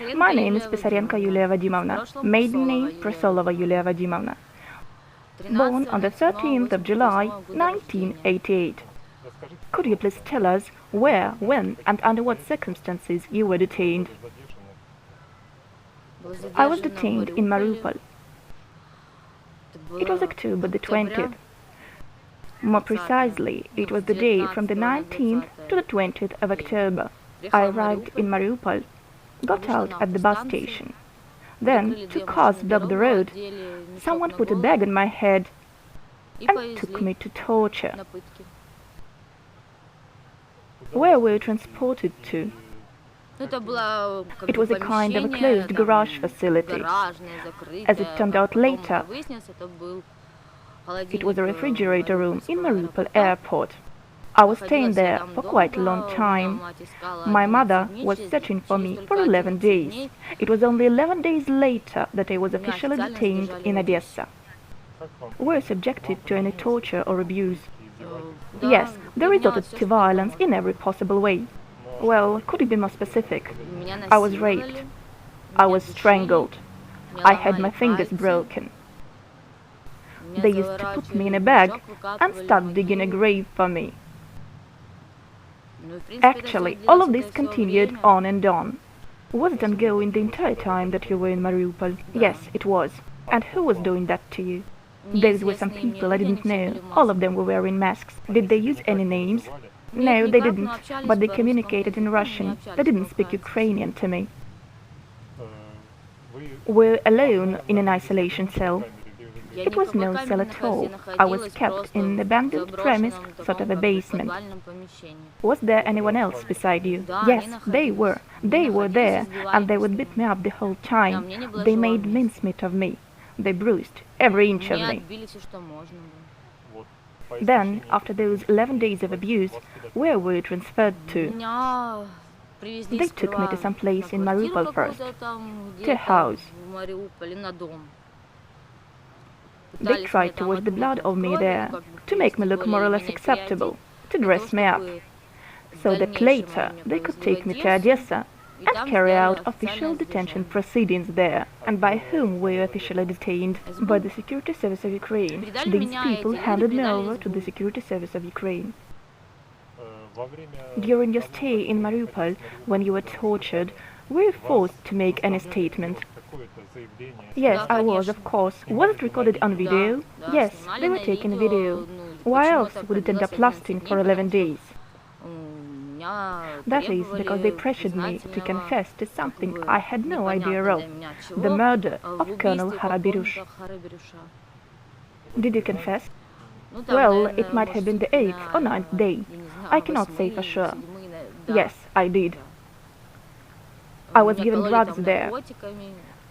My name is Pisarenko Yulia Vadimovna, maiden name Prosolova Yulia Vadimovna. Born on the 13th of July, 1988. Could you please tell us where, when, and under what circumstances you were detained? I was detained in Mariupol. It was October the 20th. More precisely, it was the day from the 19th to the 20th of October. I arrived in Mariupol, got out at the bus station. Then two cars blocked the road. Someone put a bag on my head and took me to torture. Where were you transported to? It was a kind of a closed garage facility. As it turned out later, it was a refrigerator room in Mariupol airport. I was staying there for quite a long time. My mother was searching for me for 11 days. It was only 11 days later that I was officially detained in Odessa. Were you subjected to any torture or abuse? Yes, they resorted to violence in every possible way. Well, could you be more specific? I was raped. I was strangled. I had my fingers broken. They used to put me in a bag and start digging a grave for me. Actually, all of this continued on and on. Was it ongoing the entire time that you were in Mariupol? Yes, it was. And who was doing that to you? Those were some people I didn't know. All of them were wearing masks. Did they use any names? No, they didn't, but they communicated in Russian. They didn't speak Ukrainian to me. Were you alone in an isolation cell? It was no cell at all. I was kept in an abandoned premise, sort of a basement. Was there anyone else beside you? Yes, they were. They were there, and they would beat me up the whole time. They made mincemeat of me. They bruised every inch of me. Then, after those 11 days of abuse, where were you transferred to? They took me to some place in Mariupol first, to a house. They tried to wash the blood of me there, to make me look more or less acceptable, to dress me up, so that later they could take me to Odessa and carry out official detention proceedings there. And by whom were you officially detained? By the Security Service of Ukraine. These people handed me over to the Security Service of Ukraine. During your stay in Mariupol, when you were tortured, were you forced to make any statement? Yes, I was, of course. Was it recorded on video? Yes, they were taking video. Why else would it end up lasting for 11 days? That is because they pressured me to confess to something I had no idea of, the murder of Colonel Harabirush. Did you confess? Well, it might have been the 8th or 9th day. I cannot say for sure. Yes, I did. I was given drugs there.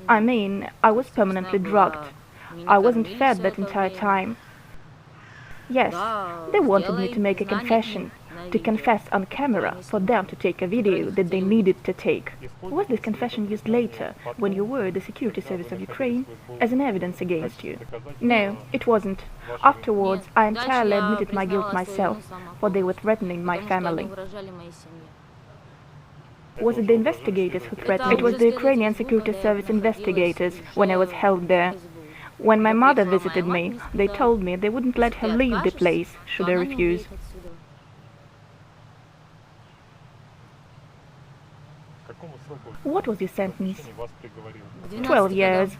I mean, I was permanently drugged. I wasn't fed that entire time. Yes, they wanted me to make a confession, to confess on camera, for them to take a video that they needed to take. Was this confession used later, when you were the Security Service of Ukraine, as an evidence against you? No, it wasn't. Afterwards, I entirely admitted my guilt myself, for they were threatening my family. Was it the investigators who threatened? It was the Ukrainian Security Service investigators when I was held there. When my mother visited me, they told me they wouldn't let her leave the place should I refuse. What was your sentence? 12 years.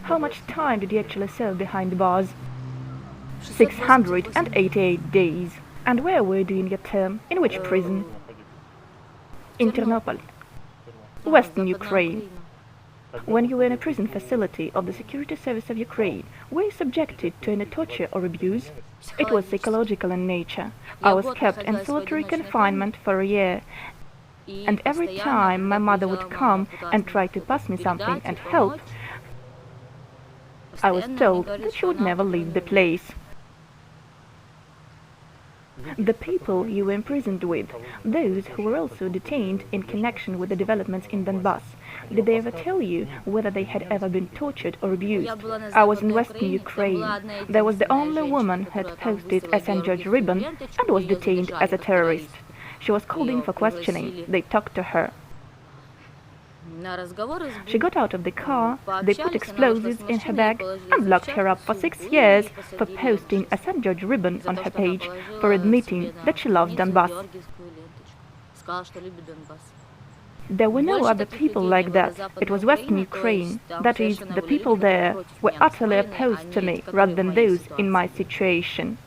How much time did you actually serve behind the bars? 688 days. And where were you doing your term? In which prison? In Ternopil, Western Ukraine. When you were in a prison facility of the Security Service of Ukraine, were you subjected to any torture or abuse? It was psychological in nature. I was kept in solitary confinement for a year, and every time my mother would come and try to pass me something and help, I was told that she would never leave the place. The people you were imprisoned with, those who were also detained in connection with the developments in Donbass, did they ever tell you whether they had ever been tortured or abused? I was in Western Ukraine. There was the only woman who had posted a St. George ribbon and was detained as a terrorist. She was called in for questioning. They talked to her. She got out of the car, they put explosives in her bag and locked her up for 6 years for posting a St. George ribbon on her page for admitting that she loves Donbass. There were no other people like that. It was Western Ukraine. That is, the people there were utterly opposed to me rather than those in my situation.